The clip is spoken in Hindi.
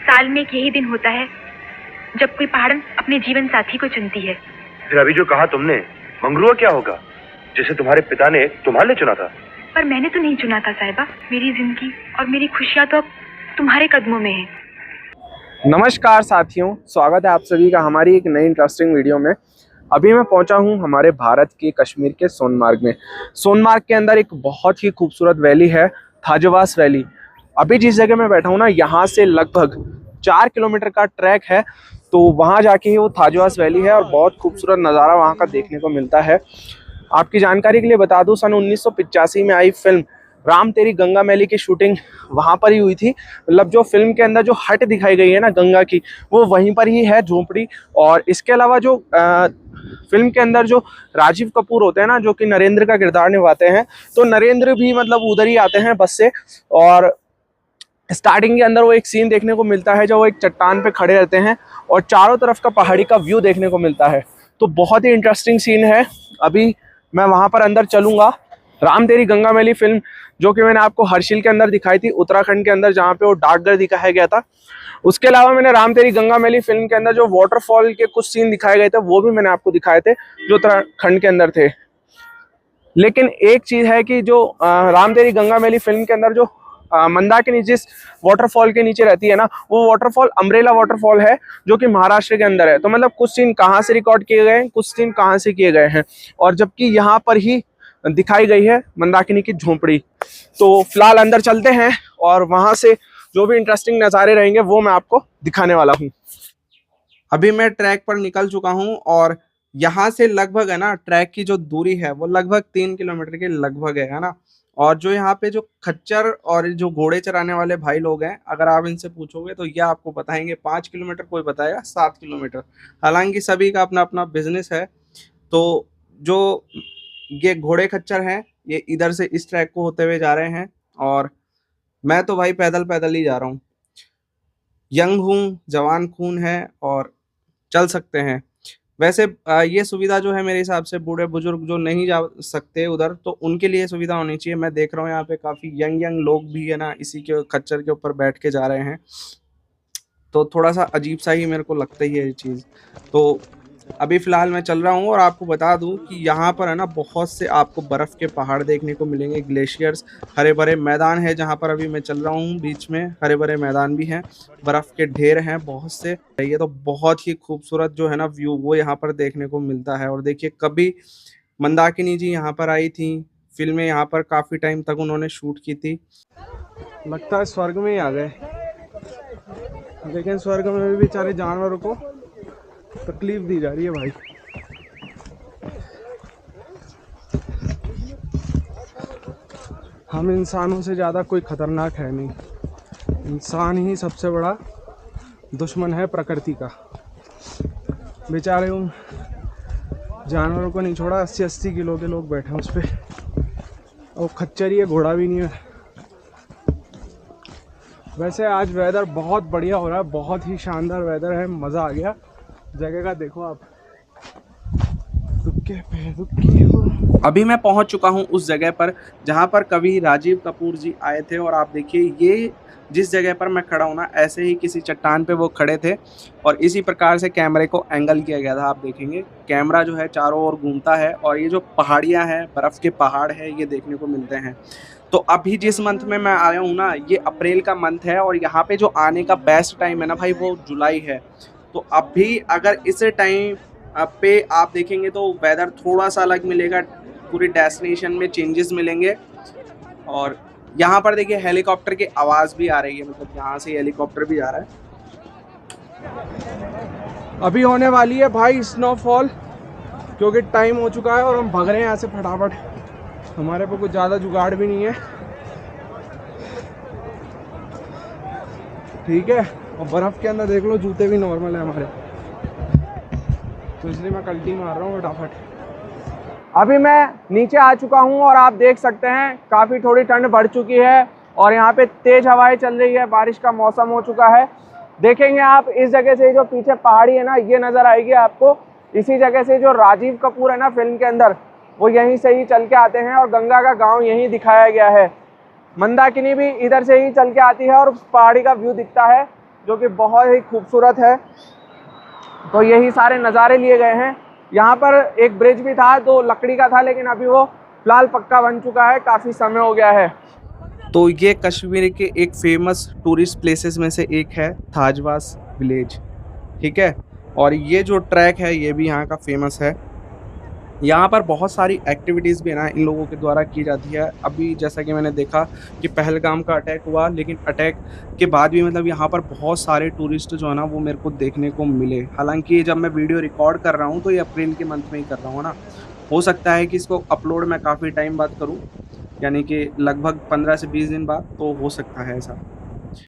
साल में एक यही दिन होता है जब कोई पहाड़न अपने जीवन साथी को चुनती है। फिर अभी जो कहा तुमने, मंगरुआ क्या होगा, जैसे तुम्हारे पिता ने तुम्हारे लिए चुना था? पर मैंने तो नहीं चुना था साहिबा। मेरी जिंदगी और मेरी खुशियां तो अब तुम्हारे कदमों में है। नमस्कार साथियों, स्वागत है आप सभी का हमारी एक नई इंटरेस्टिंग वीडियो में। अभी मैं पहुंचा हूं हमारे भारत के कश्मीर के सोनमार्ग में। सोनमार्ग के अंदर एक बहुत ही खूबसूरत वैली है, थाजवास वैली। अभी जिस जगह मैं बैठा हूं ना, यहाँ से लगभग 4 किलोमीटर का ट्रैक है, तो वहाँ जाके ही वो थाजवास वैली है और बहुत खूबसूरत नज़ारा वहाँ का देखने को मिलता है। आपकी जानकारी के लिए बता दूं, सन 1985 में आई फिल्म राम तेरी गंगा मैली की शूटिंग वहाँ पर ही हुई थी। मतलब जो फिल्म के अंदर जो हट दिखाई गई है ना गंगा की, वो वहीं पर ही है, झोपड़ी। और इसके अलावा जो फिल्म के अंदर जो राजीव कपूर होते हैं ना, जो कि नरेंद्र का किरदार निभाते हैं, तो नरेंद्र भी मतलब उधर ही आते हैं बस से। और स्टार्टिंग के अंदर वो एक सीन देखने को मिलता है जब वो एक चट्टान पे खड़े रहते हैं और चारों तरफ का पहाड़ी का व्यू देखने को मिलता है। तो बहुत ही इंटरेस्टिंग सीन है। अभी मैं वहाँ पर अंदर चलूँगा। राम तेरी गंगा मैली फिल्म जो कि मैंने आपको हर्षिल के अंदर दिखाई थी, उत्तराखंड के अंदर, जहाँ पे वो डाकघर दिखाया गया था। उसके अलावा मैंने राम तेरी गंगा मैली फिल्म के अंदर जो वाटरफॉल के कुछ सीन दिखाए गए थे, वो भी मैंने आपको दिखाए थे, जो उत्तराखंड के अंदर थे। लेकिन एक चीज़ है कि जो राम तेरी गंगा मैली फिल्म के अंदर जो मंदाकिनी जिस वाटरफॉल के नीचे रहती है ना, वो वाटरफॉल अम्ब्रेला वाटरफॉल है, जो कि महाराष्ट्र के अंदर है। तो मतलब कुछ सीन कहाँ से रिकॉर्ड किए गए हैं, कुछ सीन कहाँ से किए गए हैं, और जबकि यहाँ पर ही दिखाई गई है मंदाकिनी की झोंपड़ी। तो फिलहाल अंदर चलते हैं और वहाँ से जो भी इंटरेस्टिंग नज़ारे रहेंगे वो मैं आपको दिखाने वाला हूँ। अभी मैं ट्रैक पर निकल चुका हूँ और यहाँ से लगभग है ना, ट्रैक की जो दूरी है वो लगभग 3 किलोमीटर के लगभग है ना। और जो यहाँ पे जो खच्चर और जो घोड़े चराने वाले भाई लोग हैं, अगर आप इनसे पूछोगे तो ये आपको बताएंगे 5 किलोमीटर, कोई बताएगा 7 किलोमीटर। हालांकि सभी का अपना अपना बिजनेस है। तो जो ये घोड़े खच्चर हैं, ये इधर से इस ट्रैक को होते हुए जा रहे हैं और मैं तो भाई पैदल पैदल ही जा रहा हूँ। यंग हूँ, जवान खून है और चल सकते हैं। वैसे ये सुविधा जो है मेरे हिसाब से बूढ़े बुजुर्ग जो नहीं जा सकते उधर, तो उनके लिए सुविधा होनी चाहिए। मैं देख रहा हूँ यहाँ पे काफ़ी यंग लोग भी है ना, इसी के खच्चर के ऊपर बैठ के जा रहे हैं। तो थोड़ा सा अजीब सा ही मेरे को लगता ही है ये चीज़। तो अभी फ़िलहाल मैं चल रहा हूँ और आपको बता दूँ कि यहाँ पर है ना, बहुत से आपको बर्फ़ के पहाड़ देखने को मिलेंगे, ग्लेशियर्स, हरे भरे मैदान है जहाँ पर अभी मैं चल रहा हूँ। बीच में हरे भरे मैदान भी हैं, बर्फ़ के ढेर हैं बहुत से। ये तो बहुत ही खूबसूरत जो है ना व्यू, वो यहाँ पर देखने को मिलता है। और देखिए, कभी मंदाकिनी जी यहाँ पर आई थी, फिल्में यहाँ पर काफ़ी टाइम तक उन्होंने शूट की थी। लगता है स्वर्ग में ही आ गए, लेकिन स्वर्ग में भी बेचारे जानवरों को तकलीफ दी जा रही है भाई। हम इंसानों से ज़्यादा कोई खतरनाक है नहीं। इंसान ही सबसे बड़ा दुश्मन है प्रकृति का। बेचारे उन जानवरों को नहीं छोड़ा, 80-80 किलो के लोग बैठे हैं उस पर, और खच्चर ही है, घोड़ा भी नहीं है। वैसे आज वेदर बहुत बढ़िया हो रहा है, बहुत ही शानदार वेदर है, मज़ा आ गया। जगह का देखो आप, दुक्के पे दुक्के हो। अभी मैं पहुंच चुका हूं उस जगह पर जहां पर कभी राजीव कपूर जी आए थे। और आप देखिए, ये जिस जगह पर मैं खड़ा हूं ना, ऐसे ही किसी चट्टान पे वो खड़े थे और इसी प्रकार से कैमरे को एंगल किया गया था। आप देखेंगे कैमरा जो है चारों ओर घूमता है और ये जो पहाड़ियाँ हैं, बर्फ़ के पहाड़ है, ये देखने को मिलते हैं। तो अभी जिस मंथ में मैं आया हूँ ना, ये अप्रैल का मंथ है और यहाँ पे जो आने का बेस्ट टाइम है ना भाई, वो जुलाई है। तो अभी अगर इस टाइम पे आप देखेंगे तो वेदर थोड़ा सा अलग मिलेगा, पूरी डेस्टिनेशन में चेंजेस मिलेंगे। और यहाँ पर देखिए हेलीकॉप्टर की आवाज़ भी आ रही है, मतलब यहाँ से हेलीकॉप्टर भी आ रहा है। अभी होने वाली है भाई स्नोफॉल, क्योंकि टाइम हो चुका है और हम भाग रहे हैं यहाँ से फटाफट। हमारे पे कुछ ज़्यादा जुगाड़ भी नहीं है, ठीक है। और बर्फ़ के अंदर देख लो, जूते भी नॉर्मल है हमारे, तो इसलिए मैं कल्टी मार रहा हूँ फटाफट। अभी मैं नीचे आ चुका हूँ और आप देख सकते हैं काफ़ी थोड़ी ठंड बढ़ चुकी है और यहाँ पे तेज़ हवाएं चल रही है, बारिश का मौसम हो चुका है। देखेंगे आप इस जगह से जो पीछे पहाड़ी है ना, ये नज़र आएगी आपको। इसी जगह से जो राजीव कपूर है ना फिल्म के अंदर, वो यहीं से ही चल के आते हैं और गंगा का गाँव यहीं दिखाया गया है। मंदाकिनी भी इधर से ही चल के आती है और उस पहाड़ी का व्यू दिखता है। जो कि बहुत ही खूबसूरत है। तो यही सारे नज़ारे लिए गए हैं। यहाँ पर एक ब्रिज भी था जो लकड़ी का था, लेकिन अभी वो फिलहाल पक्का बन चुका है, काफ़ी समय हो गया है। तो ये कश्मीर के एक फेमस टूरिस्ट प्लेसेस में से एक है थाजवास विलेज, ठीक है। और ये जो ट्रैक है ये भी यहाँ का फेमस है। यहाँ पर बहुत सारी एक्टिविटीज़ भी ना इन लोगों के द्वारा की जाती है। अभी जैसा कि मैंने देखा कि पहलगाम का अटैक हुआ, लेकिन अटैक के बाद भी मतलब यहाँ पर बहुत सारे टूरिस्ट जो है ना वो मेरे को देखने को मिले। हालांकि जब मैं वीडियो रिकॉर्ड कर रहा हूँ तो ये अप्रैल के मंथ में ही कर रहा हूँ ना, हो सकता है कि इसको अपलोड मैं काफ़ी टाइम बाद करूँ, यानी कि लगभग 15 से 20 दिन बाद, तो हो सकता है ऐसा।